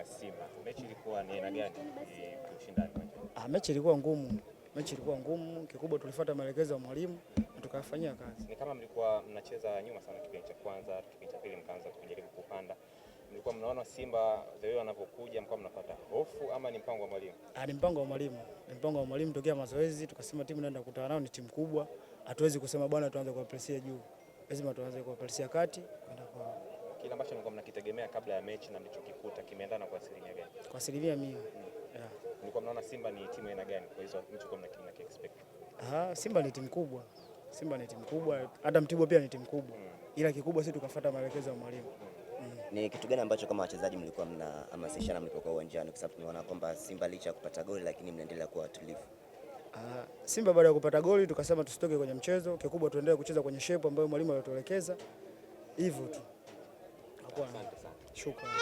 na Simba. Mechi ilikuwa ni aina gani ushindani? Mechi ilikuwa ngumu. Mechi ilikuwa ngumu, kikubwa tulifuata maelekezo ya mwalimu na tukafanyia kazi. Ni kama mlikuwa mnacheza nyuma sana kipindi cha kwanza, kipindi cha pili mkaanza kujaribu kupanda. Mlikuwa mnaona Simba the way wanavyokuja mlikuwa mnapata hofu ama ni mpango wa mwalimu? Ni mpango wa mwalimu. Ni mpango wa mwalimu tokea mazoezi tukasema timu inaenda kukutana nao ni timu kubwa. Hatuwezi kusema bwana tuanze kuwapresia juu. Lazima tuanze kuwapresia kati kwenda kwa. Kile ambacho mlikuwa mnakitegemea kabla ya mechi na mlichokikuta kimeendana kwa asilimia gani? Kwa asilimia 100. Yeah. Mlikuwa mnaona Simba ni timu aina gani? Kwa hizo mlikuwa mnaki-expect? Simba ni timu kubwa. Simba ni timu kubwa. Hata Mtibwa pia ni timu kubwa. Ila kikubwa sisi tukafuata maelekezo ya mwalimu. Ni kitu gani ambacho kama wachezaji mlikuwa mnahamasishana mlipokuwa uwanjani, kwa sababu tunaona kwamba Simba licha ya kupata goli lakini mnaendelea kuwa watulivu? Simba baada ya kupata goli tukasema tusitoke kwenye mchezo, kikubwa tuendelee kucheza kwenye shape ambayo mwalimu alituelekeza. Hivyo tu. Asante sana. Shukrani.